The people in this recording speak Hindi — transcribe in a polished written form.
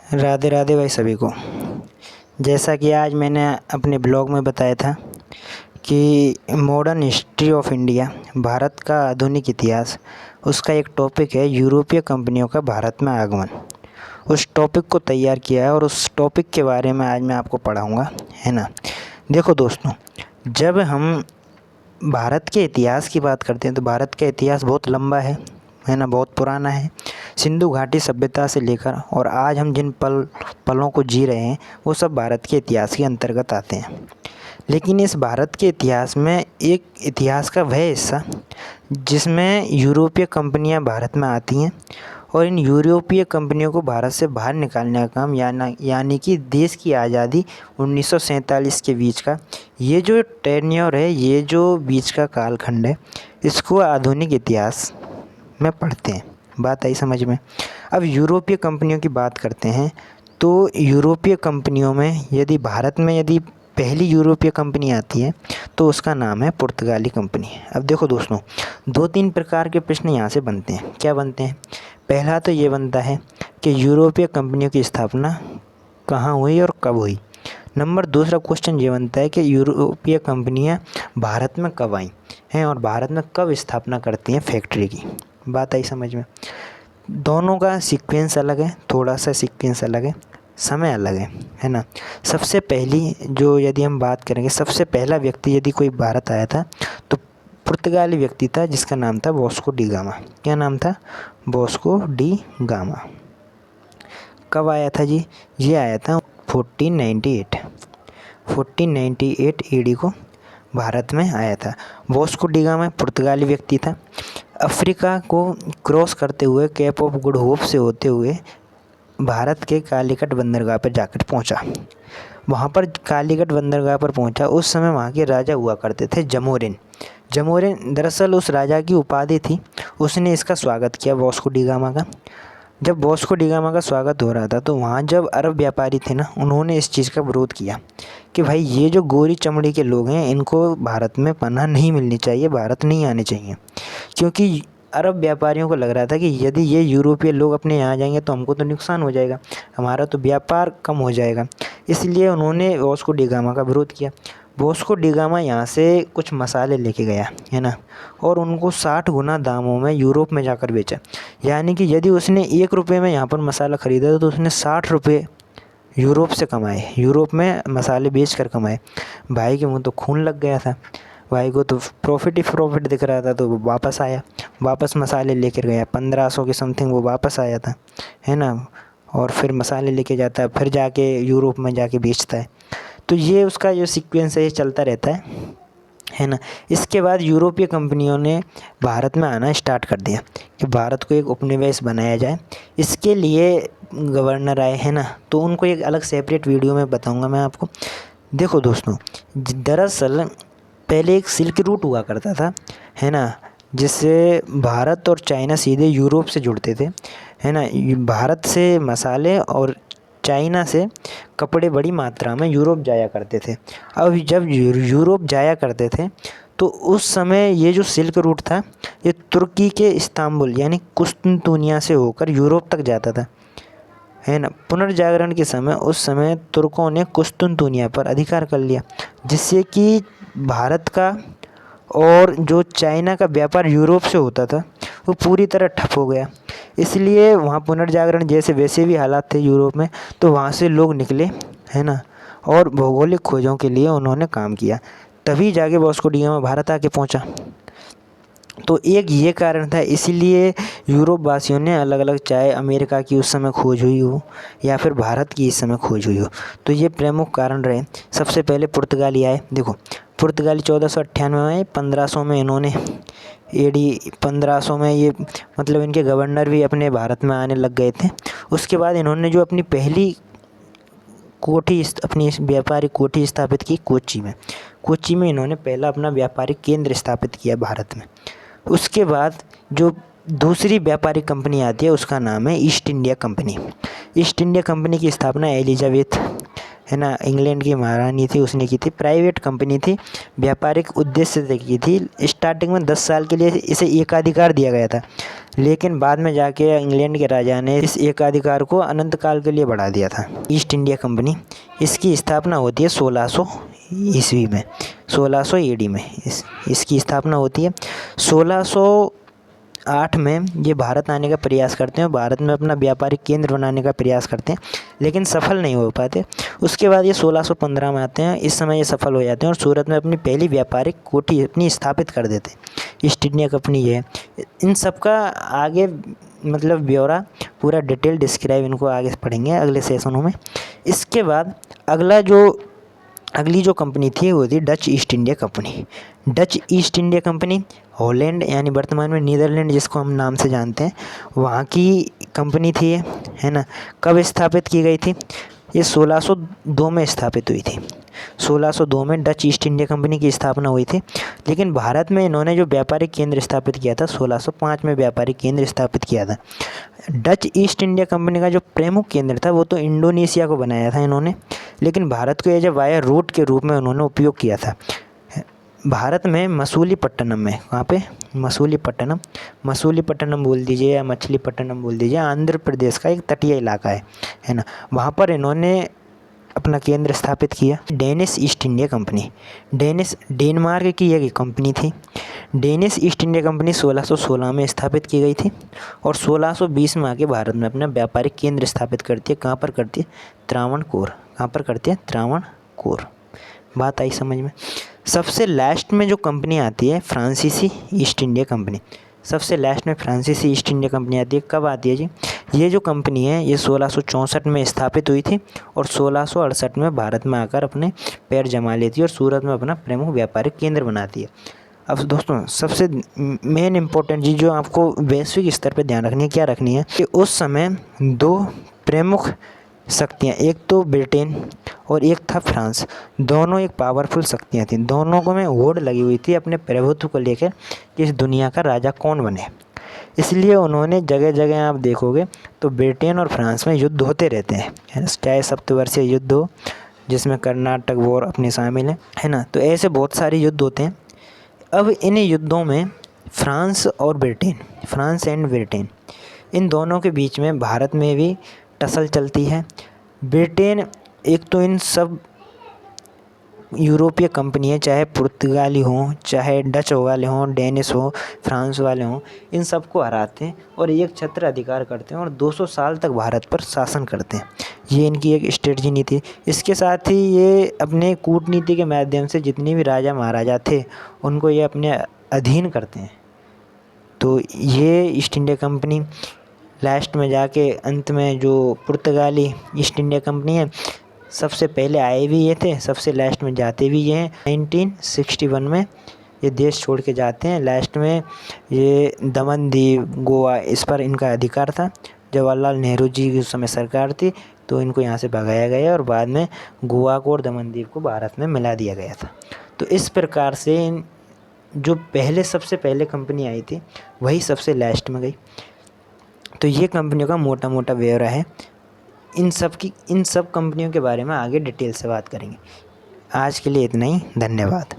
राधे राधे भाई सभी को। जैसा कि आज मैंने अपने ब्लॉग में बताया था कि modern history of India, Bharat का आधुनिक इतिहास, उसका एक टॉपिक है यूरोपीय कंपनियों का भारत में आगमन। उस टॉपिक को तैयार किया है और उस टॉपिक के बारे में आज मैं आपको पढ़ाऊँगा, है ना। देखो दोस्तों, जब हम भारत के इतिहास की बात करते हैं तो भारत का इतिहास बहुत लंबा है ना, बहुत पुराना है। सिंधु घाटी सभ्यता से लेकर और आज हम जिन पलों को जी रहे हैं वो सब भारत के इतिहास के अंतर्गत आते हैं। लेकिन इस भारत के इतिहास में एक इतिहास का वह हिस्सा जिसमें यूरोपीय कंपनियां भारत में आती हैं और इन यूरोपीय कंपनियों को भारत से बाहर निकालने का काम यानी कि देश की आज़ादी 1947 के बीच का ये जो टेन्योर है, ये जो बीच का कालखंड है, इसको आधुनिक इतिहास में पढ़ते हैं। बात आई समझ में। अब यूरोपीय कंपनियों की बात करते हैं तो यूरोपीय कंपनियों में यदि पहली यूरोपीय कंपनी आती है तो उसका नाम है पुर्तगाली कंपनी। अब देखो दोस्तों, 2-3 प्रकार के प्रश्न यहाँ से बनते हैं। क्या बनते हैं? पहला तो ये बनता है कि यूरोपीय कंपनियों की स्थापना कहाँ हुई और कब हुई। दूसरा क्वेश्चन ये बनता है कि यूरोपीय कंपनियाँ भारत में कब आई हैं और भारत में कब स्थापना करती हैं फैक्ट्री की। बात आई समझ में। दोनों का सीक्वेंस अलग है, थोड़ा सा सीक्वेंस अलग है, समय अलग है ना। सबसे पहली जो यदि हम बात करेंगे, सबसे पहला व्यक्ति यदि कोई भारत आया था तो पुर्तगाली व्यक्ति था जिसका नाम था वास्को डी गामा। क्या नाम था? Vasco D gamma. कब आया था जी? ये आया था 1498 ईडी को भारत में आया था। वास्को डी गामा पुर्तगाली व्यक्ति था। अफ्रीका को क्रॉस करते हुए केप ऑफ गुड होप से होते हुए भारत के कालीकट बंदरगाह पर जाकर पहुंचा। वहां पर कालीकट बंदरगाह पर पहुंचा, उस समय वहां के राजा हुआ करते थे जमोरिन। दरअसल उस राजा की उपाधि थी। उसने इसका स्वागत किया वास्को डी गामा का। जब वास्को डी गामा का स्वागत हो रहा था तो वहाँ जब अरब व्यापारी थे ना, उन्होंने इस चीज़ का विरोध किया कि भाई ये जो गोरी चमड़ी के लोग हैं इनको भारत में पनाह नहीं मिलनी चाहिए, भारत नहीं आने चाहिए। क्योंकि अरब व्यापारियों को लग रहा था कि यदि ये यूरोपीय लोग अपने यहाँ जाएंगे तो हमको तो नुकसान हो जाएगा, हमारा तो व्यापार कम हो जाएगा। इसलिए उन्होंने वास्को डी गामा का विरोध किया। वास्को डी गामा यहाँ से कुछ मसाले लेके गया, है ना, और उनको 60 गुना दामों में यूरोप में जाकर बेचा। यानी कि यदि उसने 1 रुपये में यहाँ पर मसाला ख़रीदा तो उसने 60 रुपये यूरोप से कमाए, यूरोप में मसाले बेच कर कमाए। भाई के मुँह तो खून लग गया था, भाई को तो प्रॉफिट ही प्रॉफिट दिख रहा था। तो वो वापस आया, वापस मसाले लेकर गया। 1500 के समथिंग वो वापस आया था, है ना, और फिर मसाले लेके जाता है, फिर जाके यूरोप में जाके बेचता है। तो ये उसका जो सीक्वेंस है ये चलता रहता है ना। इसके बाद यूरोपीय कंपनियों ने भारत में आना स्टार्ट कर दिया कि भारत को एक उपनिवेश बनाया जाए। इसके लिए गवर्नर आए, है ना, तो उनको एक अलग सेपरेट वीडियो में बताऊंगा मैं आपको। देखो दोस्तों, दरअसल पहले एक सिल्क रूट हुआ करता था, है ना, जिससे भारत और चाइना सीधे यूरोप से जुड़ते थे, है ना। भारत से मसाले और चाइना से कपड़े बड़ी मात्रा में यूरोप जाया करते थे। अब जब यूरोप जाया करते थे तो उस समय ये जो सिल्क रूट था ये तुर्की के इस्तांबुल यानी कुस्तुनतुनिया से होकर यूरोप तक जाता था, है ना। पुनर्जागरण के समय उस समय तुर्कों ने कुस्तुनतुनिया पर अधिकार कर लिया, जिससे कि भारत का और जो चाइना का व्यापार यूरोप से होता था वो पूरी तरह ठप हो गया। इसलिए वहाँ पुनर्जागरण जैसे वैसे भी हालात थे यूरोप में, तो वहाँ से लोग निकले, है ना, और भौगोलिक खोजों के लिए उन्होंने काम किया। तभी जाके वास्को डी गामा भारत आके पहुँचा। तो एक ये कारण था, इसीलिए यूरोप वासियों ने अलग अलग, चाहे अमेरिका की उस समय खोज हुई हो या फिर भारत की इस समय खोज हुई हो, तो ये प्रमुख कारण रहे। सबसे पहले पुर्तगाली आए। देखो, पुर्तगाली 1498 में आए। 1500 में इन्होंने एडी 1500 में ये मतलब इनके गवर्नर भी अपने भारत में आने लग गए थे। उसके बाद इन्होंने जो अपनी पहली अपनी व्यापारिक कोठी स्थापित की कोच्चि में इन्होंने पहला अपना व्यापारिक केंद्र स्थापित किया भारत में। उसके बाद जो दूसरी व्यापारिक कंपनी आती है उसका नाम है east India company. East India company की स्थापना एलिजाबेथ, है ना, इंग्लैंड की महारानी थी, उसने की थी। प्राइवेट कंपनी थी, व्यापारिक उद्देश्य से की थी। स्टार्टिंग में 10 साल के लिए इसे एकाधिकार दिया गया था, लेकिन बाद में जाके इंग्लैंड के राजा ने इस एकाधिकार को अनंत काल के लिए बढ़ा दिया था। ईस्ट इंडिया कंपनी, इसकी स्थापना होती है 1600 ईस्वी में, 1600 AD में इसकी स्थापना होती है। 1608 में ये भारत आने का प्रयास करते हैं, भारत में अपना व्यापारिक केंद्र बनाने का प्रयास करते हैं, लेकिन सफल नहीं हो पाते। उसके बाद ये 1615 में आते हैं, इस समय ये सफल हो जाते हैं और सूरत में अपनी पहली व्यापारिक कोठी अपनी स्थापित कर देते हैं। ईस्ट इंडिया कंपनी ये है। इन सब का आगे मतलब ब्यौरा पूरा डिटेल डिस्क्राइब इनको आगे पढ़ेंगे अगले सेशनों में। इसके बाद अगली जो कंपनी थी वो थी Dutch east India company. Dutch east India company Holland यानी वर्तमान में नीदरलैंड जिसको हम नाम से जानते हैं, वहाँ की कंपनी थी ये, है ना। कब स्थापित की गई थी? ये 1602 में स्थापित हुई थी। 1602 में डच ईस्ट इंडिया कंपनी की स्थापना हुई थी, लेकिन भारत में इन्होंने जो व्यापारिक केंद्र स्थापित किया था 1605 में व्यापारिक केंद्र स्थापित किया था। डच ईस्ट इंडिया कंपनी का जो प्रमुख केंद्र था वो तो इंडोनेशिया को बनाया था इन्होंने, लेकिन भारत को एज ए वायर रूट के रूप में उन्होंने उपयोग किया था। भारत में मसूलीपट्टनम में, कहाँ पे? मसूलीपट्टनम बोल दीजिए या मछलीपट्टनम बोल दीजिए, आंध्र प्रदेश का एक तटीय इलाका है ना। वहाँ पर इन्होंने अपना केंद्र स्थापित किया। Danish east India company, Denmark की एक कंपनी थी। डेनिश ईस्ट इंडिया कंपनी 1616 में स्थापित की गई थी और 1620 में आके भारत में अपना व्यापारिक केंद्र स्थापित करती है। कहाँ पर करती है? त्रावणकोर। कहाँ पर करती है? त्रावणकोर। बात आई समझ में। सबसे लास्ट में जो कंपनी आती है फ्रांसीसी ईस्ट इंडिया कंपनी, सबसे लास्ट में फ्रांसीसी ईस्ट इंडिया कंपनी आती है। कब आती है जी? ये जो कंपनी है ये 1664 में स्थापित हुई थी और 1668 में भारत में आकर अपने पैर जमा लेती है और सूरत में अपना प्रमुख व्यापारिक केंद्र बनाती है। अब दोस्तों सबसे मेन इम्पोर्टेंट चीज़ जो आपको वैश्विक स्तर पर ध्यान रखनी है, क्या रखनी है कि उस समय दो प्रमुख शक्तियाँ, एक तो ब्रिटेन और एक था फ्रांस, दोनों एक पावरफुल शक्तियाँ थीं। दोनों को में होड़ लगी हुई थी अपने प्रभुत्व को लेकर कि इस दुनिया का राजा कौन बने। इसलिए उन्होंने जगह जगह आप देखोगे तो ब्रिटेन और फ्रांस में युद्ध होते रहते हैं, चाहे सप्तवर्षीय युद्ध हो जिसमें कर्नाटक वॉर अपने शामिल है ना। तो ऐसे बहुत सारे युद्ध होते हैं। अब इन युद्धों में फ्रांस एंड ब्रिटेन, इन दोनों के बीच में भारत में भी टसल चलती है। ब्रिटेन एक तो इन सब यूरोपीय कंपनियाँ, चाहे पुर्तगाली हों, चाहे डच वाले हों, डेनिश हो, फ्रांस वाले हों, इन सबको हराते हैं और एक छत्र अधिकार करते हैं और 200 साल तक भारत पर शासन करते हैं। ये इनकी एक स्ट्रेटजी नीति। इसके साथ ही ये अपने कूटनीति के माध्यम से जितने भी राजा महाराजा थे उनको ये अपने अधीन करते हैं। तो ये ईस्ट इंडिया कंपनी लास्ट में जाके अंत में जो पुर्तगाली ईस्ट इंडिया कंपनी है, सबसे पहले आए भी ये थे, सबसे लास्ट में जाते भी ये हैं। 1961 में ये देश छोड़ के जाते हैं। लास्ट में ये दमन दीव, गोवा, इस पर इनका अधिकार था। जवाहरलाल नेहरू जी की उस समय सरकार थी तो इनको यहाँ से भगाया गया और बाद में गोवा को और दमन दीव को भारत में मिला दिया गया था। तो इस प्रकार से जो सबसे पहले कंपनी आई थी वही सबसे लास्ट में गई। तो ये कंपनियों का मोटा मोटा ब्यौरा है। इन सब कंपनियों के बारे में आगे डिटेल से बात करेंगे। आज के लिए इतना ही, धन्यवाद।